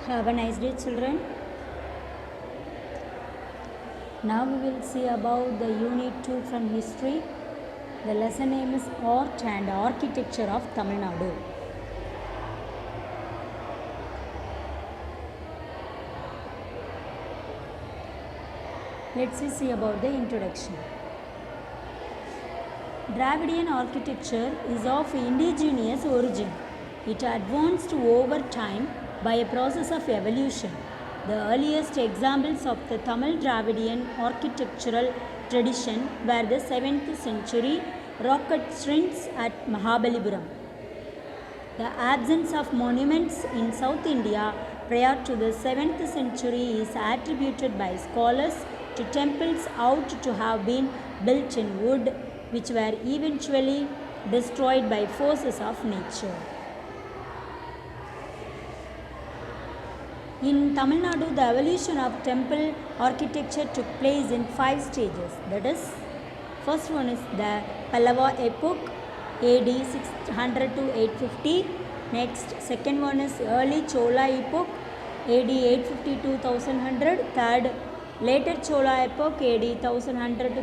Have a nice day, children. Now we will see about the Unit 2 from History. The lesson name is Art and Architecture of Tamil Nadu. Let's see about the introduction. Dravidian architecture is of indigenous origin. It advanced over time by a process of evolution. The earliest examples of the Tamil Dravidian architectural tradition were the 7th century rock cut strings at Mahabalipuram. The absence of monuments in South India prior to the 7th century is attributed by scholars to temples out to have been built in wood, which were eventually destroyed by forces of nature. In Tamil Nadu, the evolution of temple architecture took place in 5 stages. That is, first one is the Pallava epoch, AD 600 to 850. Next, second one is early Chola epoch, AD 850 to 1100. Third, later Chola epoch, AD 1100 to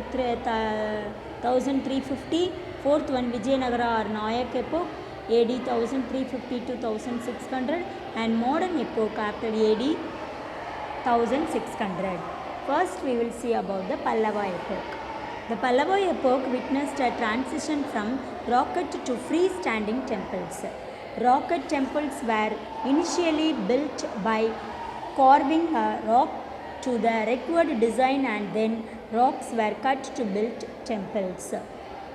1350. Fourth one, Vijayanagara or Nayak epoch, AD 1350 to 1600, and modern epoch after AD 1600. First, we will see about the Pallava epoch. The Pallava epoch witnessed a transition from rock-cut to freestanding temples. Rock-cut temples were initially built by carving a rock to the required design, and then rocks were cut to build temples.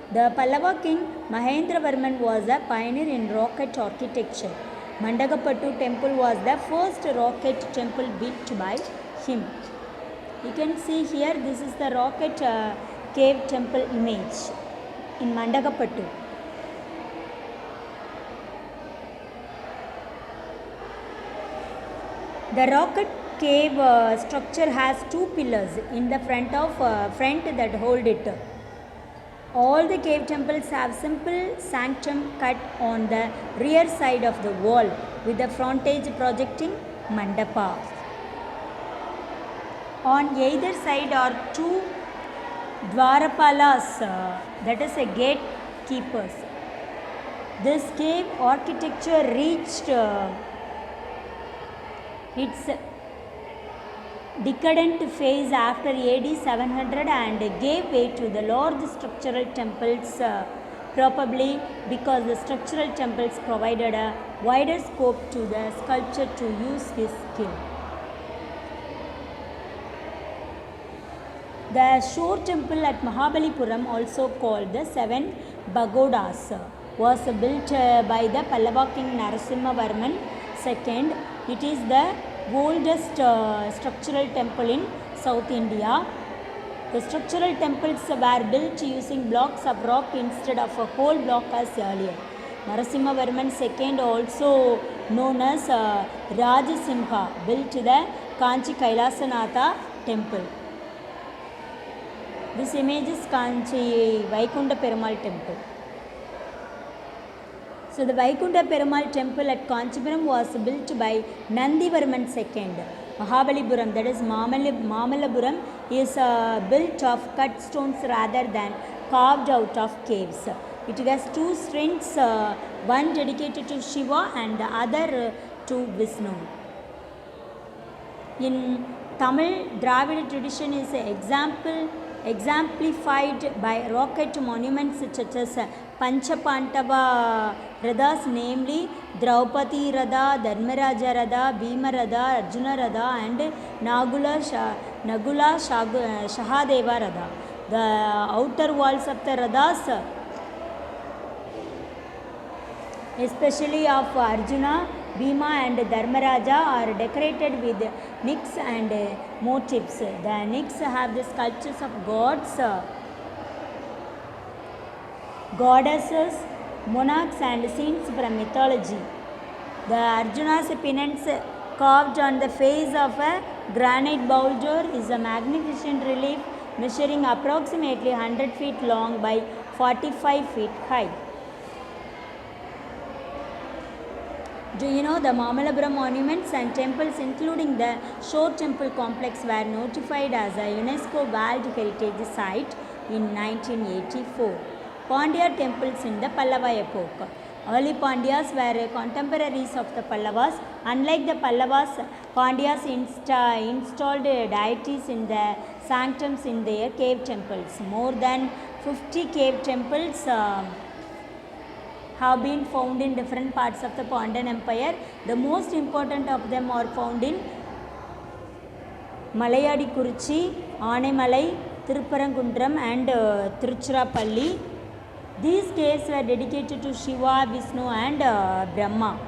The Pallava king Mahendravarman was a pioneer in rock-cut architecture. Mandagapattu temple was the first rock-cut temple built by him. You can see here, this is the rock-cut cave temple image in Mandagapattu. The rock-cut cave structure has 2 pillars in the front that hold it. All the cave temples have simple sanctum cut on the rear side of the wall with the frontage projecting mandapa. On either side are 2 dwarapalas, that is a gatekeepers. This cave architecture reached its decadent phase after AD 700 and gave way to the large structural temples, probably because the structural temples provided a wider scope to the sculptor to use his skill. The shore temple at Mahabalipuram, also called the 7 Pagodas, was built by the Pallava king Narasimhavarman II. It is the oldest structural temple in South India. The structural temples were built using blocks of rock instead of a whole block as earlier. Narasimhavarman II, also known as Rajasimha, built the Kanchi Kailasanatha temple. This image is Kanchi Vaikunta Perumal temple. So the Vaikunta Perumal temple at Kanchipuram was built by Nandivarman II. Mahabalipuram, that is Mamalapuram, is built of cut stones rather than carved out of caves. It has 2 strings, one dedicated to Shiva and the other to Vishnu. In Tamil, Dravida tradition is exemplified by rock-cut monuments such as Panchapandava Rathas, namely Draupadi Ratha, Dharmaraja Ratha, Bhima Ratha, Arjuna Ratha, and Nagula Shahadeva Ratha. The outer walls of the Rathas, especially of Arjuna, Bhima and Dharmaraja, are decorated with nicks and motifs. The nicks have the sculptures of gods, goddesses, monarchs and scenes from mythology. The Arjuna's pennants carved on the face of a granite boulder is a magnificent relief measuring approximately 100 feet long by 45 feet high. Do you know the Mamallapuram monuments and temples, including the Shore Temple complex, were notified as a UNESCO World Heritage Site in 1984. Pandya temples in the Pallava epoch. Early Pandyas were contemporaries of the Pallavas. Unlike the Pallavas, Pandyas installed deities in the sanctums in their cave temples. More than 50 cave temples have been found in different parts of the Pandan Empire. The most important of them are found in Malayadi Kurichi, Anemalai, Tirupparangundram and Tiruchirappalli. These caves were dedicated to Shiva, Vishnu and Brahma.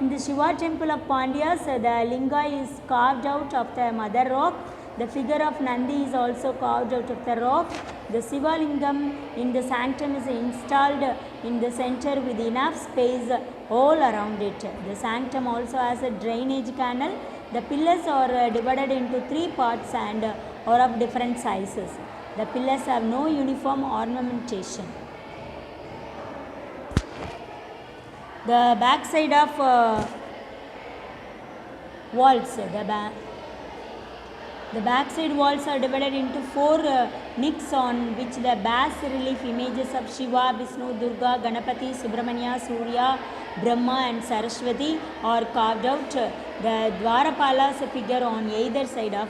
In the Shiva temple of Pandyas, the linga is carved out of the mother rock. The figure of Nandi is also carved out of the rock. The Shiva lingam in the sanctum is installed in the center with enough space all around it. The sanctum also has a drainage canal. The pillars are divided into 3 parts and are of different sizes. The pillars have no uniform ornamentation. The back side of walls, the backside walls are divided into 4 nicks on which the bas relief images of Shiva, Vishnu, Durga, Ganapati, Subramanya, Surya, Brahma and Saraswati are carved out. The Dwarapala's figure on either side of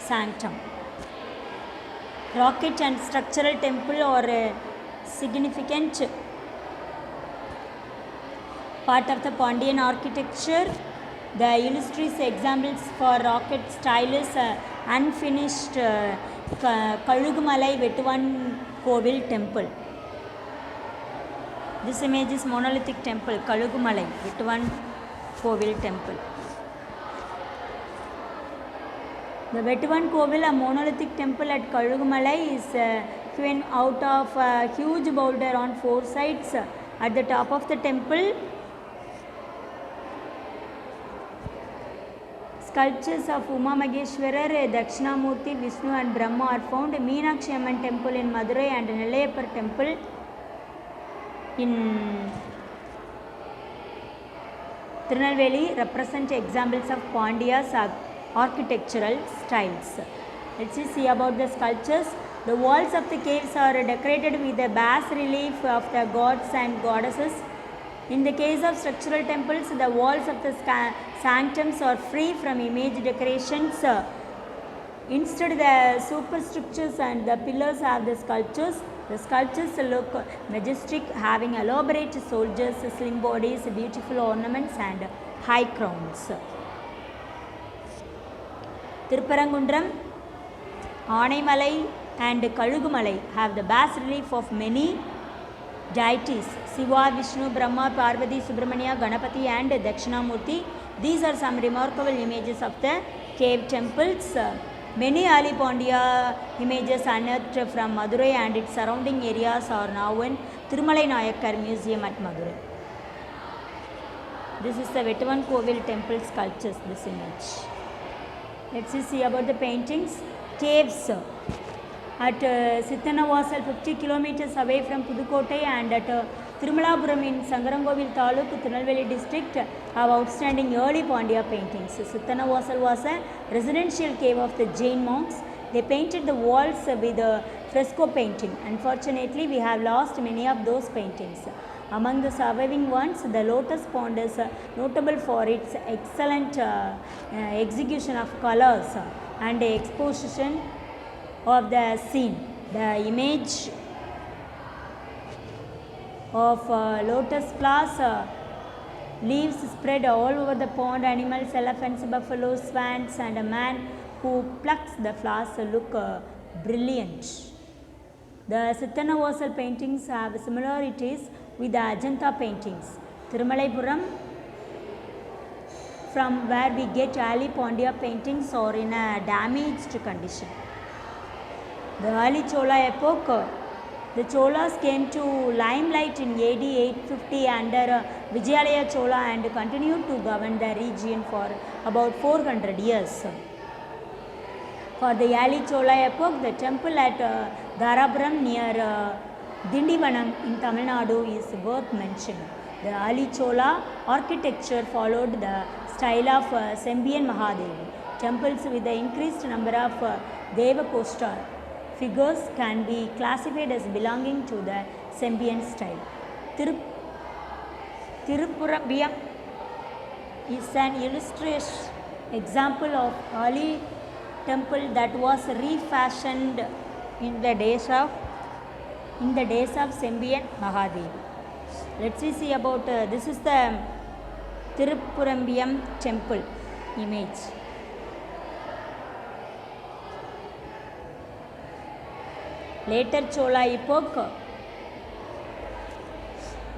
sanctum. Rocket and structural temple are a significant part of the Pandyan architecture. The illustrious examples for rocket style is unfinished Kalugumalai Vettuvan Kovil temple. This image is monolithic temple Kalugumalai Vettuvan Kovil temple. The Vettuvan Kovil, a monolithic temple at Kalugumalai, is hewn out of a huge boulder on 4 sides. At the top of the temple, sculptures of Uma Maheshwarar, Dakshinamurti, Vishnu and Brahma are found. Meenakshi Amman temple in Madurai and Nellaiyappar temple in Tirunelveli represent examples of Pandya's architectural styles. Let's see about the sculptures. The walls of the caves are decorated with the bas relief of the gods and goddesses. In the case of structural temples, the walls of the sanctums are free from image decorations. Instead, the superstructures and the pillars have the sculptures. The sculptures look majestic, having elaborate soldiers, slim bodies, beautiful ornaments and high crowns. Tirupparangundram, Anemalai and Kalugumalai have the bas relief of many deities: Shiva, Vishnu, Brahma, Parvati, Subramanya, Ganapati and Dakshinamurti. These are some remarkable images of the cave temples. Many early Pandya images unearthed from Madurai and its surrounding areas are now in Thirumalai Nayakkar Museum at Madurai. This is the Vettuvan Kovil temple sculptures, this image. Let's see about the paintings. Caves at Sittanavasal, 50 kilometers away from Pudukkottai, and at Tirumalapuram in Sangarangovil Taluk, Tirunelveli district, have outstanding early Pandya paintings. Sittanavasal was a residential cave of the Jain monks. They painted the walls with fresco painting. Unfortunately, we have lost many of those paintings. Among the surviving ones, the Lotus Pond is notable for its excellent execution of colors and exposition of the scene. The image of lotus flowers, leaves spread all over the pond, animals, elephants, buffaloes, swans and a man who plucks the flowers look brilliant. The Sittanavasal paintings have similarities with the Ajanta paintings. Thirumalaipuram, from where we get early Pandya paintings, are in a damaged condition. The early Chola epoch, the Cholas came to limelight in AD 850 under Vijayalaya Chola and continued to govern the region for about 400 years. For the early Chola epoch, the temple at Dharapuram near Dindivanam in Tamil Nadu is worth mentioning. The early Chola architecture followed the style of Sembian Mahadevi. Temples with the increased number of Devakosta figures can be classified as belonging to the Sembian style. Tirupurambiyam is an illustrious example of early temple that was refashioned in the days of Sembian Mahadevi. Let's see about this is the Tirupurambiyam temple image. Later Chola epoch,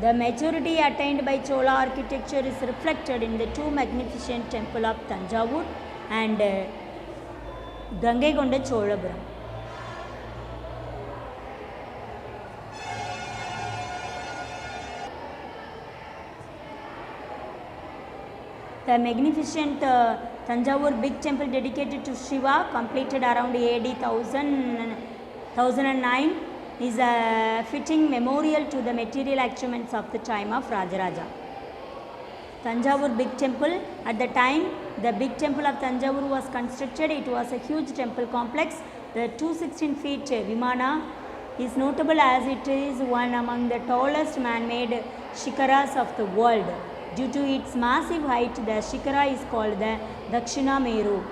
the maturity attained by Chola architecture is reflected in the two magnificent temple of Tanjavur and Gangaikonda Cholapuram. The magnificent Tanjavur big temple dedicated to Shiva, completed around AD 1009, is a fitting memorial to the material achievements of the time of Rajaraja. Tanjavur big temple, at the time the big temple of Tanjavur was constructed, it was a huge temple complex. The 216 feet Vimana is notable as it is one among the tallest man-made shikaras of the world. Due to its massive height, the shikara is called the Dakshina Meru.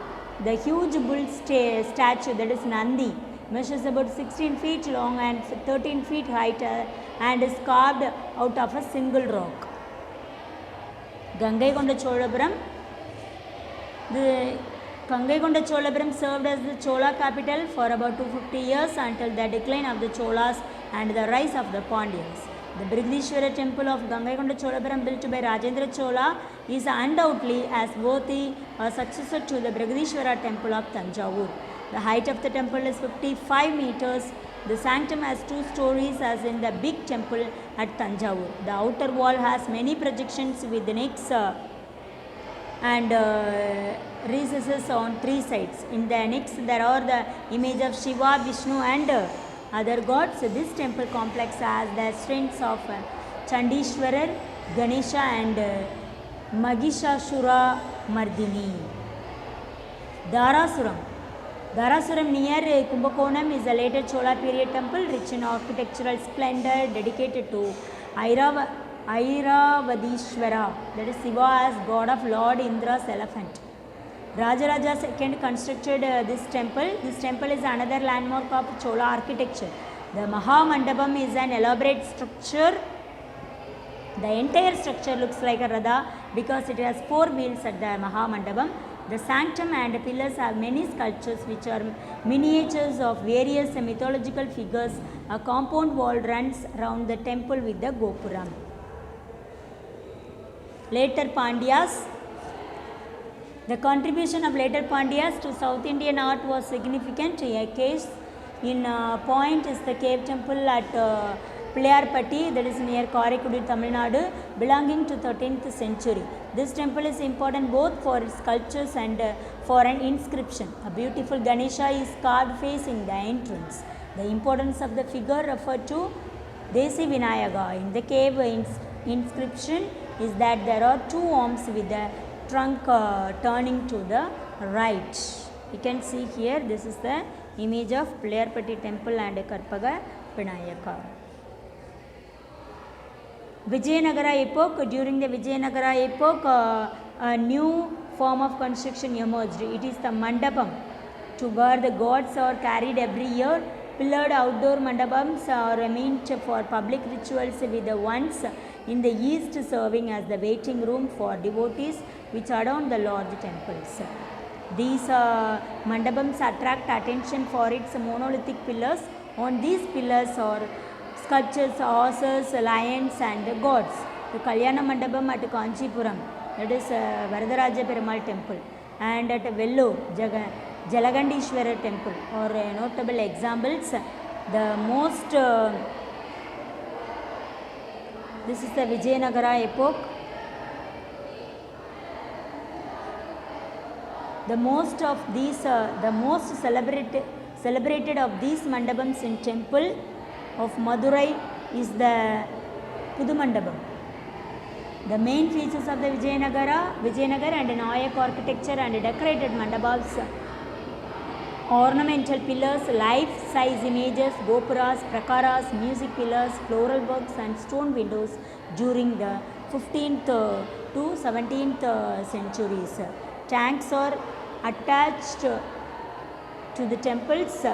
The huge bull statue, that is Nandi, measures about 16 feet long and 13 feet height and is carved out of a single rock. Gangaikonda Cholapuram. The Gangaikonda Cholapuram served as the Chola capital for about 250 years until the decline of the Cholas and the rise of the Pandyas. The Brigadishwara temple of Gangaikonda Cholapuram, built by Rajendra Chola, is undoubtedly as worthy a successor to the Brigadishwara temple of Tanjavur. The height of the temple is 55 meters. The sanctum has 2 stories as in the big temple at Tanjavur. The outer wall has many projections with necks and recesses on 3 sides. In the necks there are the image of Shiva, Vishnu and other gods. This temple complex has the strengths of Chandishwarar, Ganesha and Mahishasura Mardini. Dharasuram near Kumbakonam is a later Chola period temple rich in architectural splendor, dedicated to Airavadishwara, that is Shiva as god of Lord Indra's elephant. Rajaraja II constructed this temple. This temple is another landmark of Chola architecture. The Mahamandapam is an elaborate structure. The entire structure looks like a Radha because it has 4 wheels at the Mahamandapam. The sanctum and pillars have many sculptures which are miniatures of various mythological figures. A compound wall runs around the temple with the Gopuram. Later Pandyas. The contribution of later Pandyas to South Indian art was significant. A case in point is the cave temple at Pilliyarpatti, that is near Karaikudy, Tamil Nadu, belonging to 13th century. This temple is important both for its sculptures and for an inscription. A beautiful Ganesha is carved facing the entrance. The importance of the figure referred to Desi Vinayaka in the cave inscription is that there are 2 arms with the trunk turning to the right. You can see here, this is the image of Pilliyarpatti temple and Karpaga Vinayaka. Vijayanagara epoch. During the Vijayanagara epoch, a new form of construction emerged. It is the mandapam, to where the gods are carried every year. Pillared outdoor mandapams are meant for public rituals, with the ones in the east serving as the waiting room for devotees which adorn the large temples. These mandapams attract attention for its monolithic pillars. On these pillars are sculptures, horses, lions and gods. The Kalyana Mandapam at Kanchipuram, that is Varadaraja Perumal temple, and at Vellore, Jalagandishwara temple are notable examples. The most, this is the Vijayanagara epoch. The most celebrated of these mandapams in temple of Madurai is the Pudumandabam. The main features of the Vijayanagar and Nayak architecture and decorated mandabas, ornamental pillars, life-size images, gopuras, prakaras, music pillars, floral works and stone windows during the 15th to 17th centuries. Tanks are attached to the temples.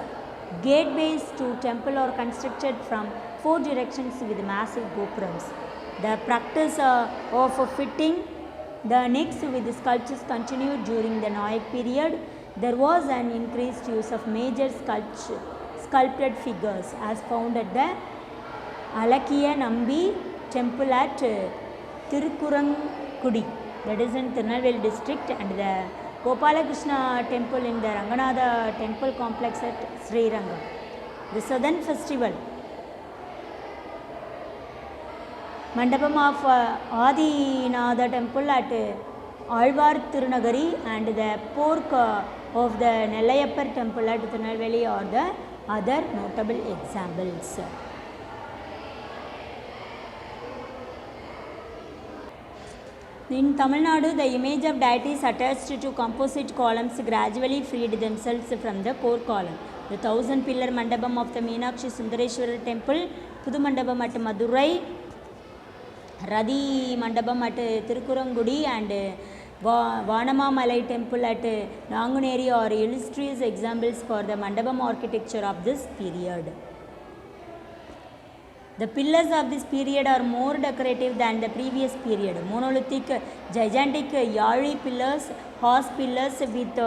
Gateways to temple are constructed from 4 directions with massive gopurams. The practice of fitting the necks with sculptures continued during the Nayak period. There was an increased use of major sculpted figures as found at the Alakiya Nambi temple at Tirukurangudi, that is in Tirunelveli district, and the Gopalakrishna temple in the Ranganatha temple complex at Srirangam. The southern festival Mandapam of Adinatha temple at Alvar Tirunagari and the pork of the Nellayappar temple at Tirunelveli are the other notable examples. In Tamil Nadu, the image of deities attached to composite columns gradually freed themselves from the core column. The 1000-pillar Mandapam of the Meenakshi Sundareshwara temple, Pudumandapam at Madurai, Radhi Mandapam at Tirukurangudi and Vanama Malai temple at Nanguneri are illustrious examples for the Mandapam architecture of this period. The pillars of this period are more decorative than the previous period. Monolithic, gigantic Yari pillars, horse pillars with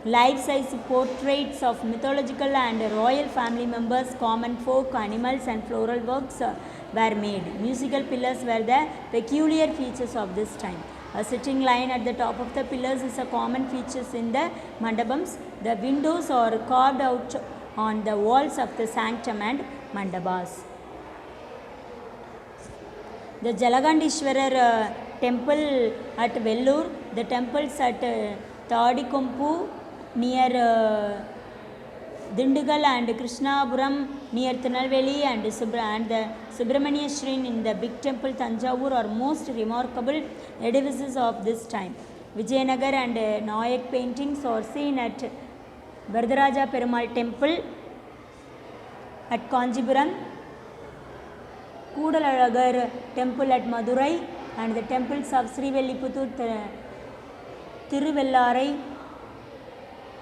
life-size portraits of mythological and royal family members, common folk, animals and floral works were made. Musical pillars were the peculiar features of this time. A sitting line at the top of the pillars is a common feature in the mandapams. The windows are carved out on the walls of the sanctum and mandabas. The Jalagandishwarar temple at Vellore, the temples at Tadikompu near Dindigal and Krishnapuram near Tirunelveli and the Subramania Shrine in the big temple Tanjavur are most remarkable edifices of this time. Vijayanagar and Nayak paintings are seen at Varadaraja Perumal temple at Kanjipuram, Kudalagar temple at Madurai and the temples of Srivilliputhur, Tiruvellarai,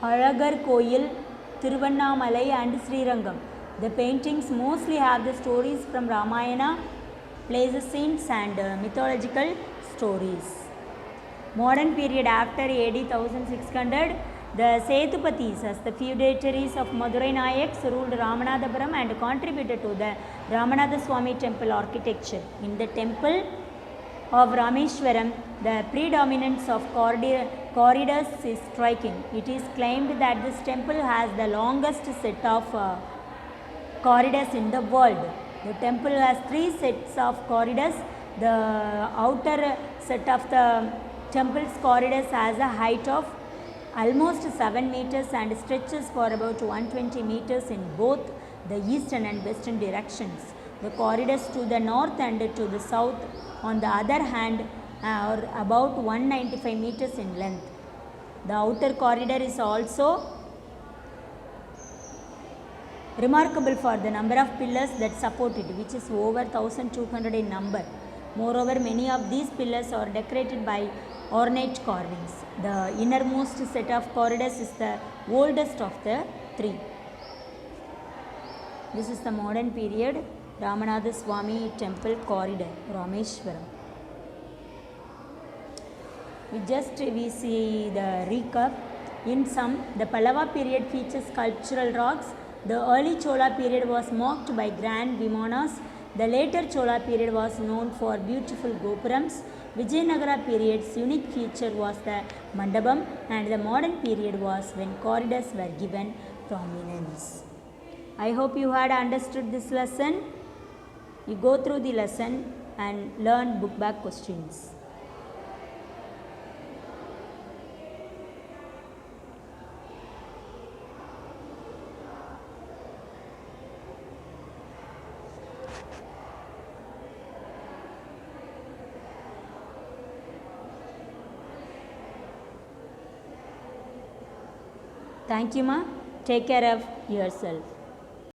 Alagar Koyil, Tiruvannamalai and Srirangam. The paintings mostly have the stories from Ramayana, places, scenes and mythological stories. Modern period after AD 1600, the Setupatis as the feudatories of Madurai Nayaks ruled Ramanathapuram and contributed to the Ramanatha Swami temple architecture. In the temple of Rameshwaram, the predominance of corridors is striking. It is claimed that this temple has the longest set of corridors in the world. The temple has 3 sets of corridors. The outer set of the temple's corridors has a height of almost 7 meters and stretches for about 120 meters in both the eastern and western directions. The corridors to the north and to the south, on the other hand, are about 195 meters in length. The outer corridor is also remarkable for the number of pillars that support it, which is over 1200 in number. Moreover, many of these pillars are decorated by ornate carvings. The innermost set of corridors is the oldest of the 3. This is the modern period Ramanatha Swami temple corridor, Rameshwaram. We see the recap. In sum, the Pallava period features sculptural rocks. The early Chola period was marked by grand vimanas. The later Chola period was known for beautiful gopurams. Vijayanagara period's unique feature was the mandapam, and the modern period was when corridors were given prominence. I hope you had understood this lesson. You go through the lesson and learn book back questions. Thank you, ma. Take care of yourself.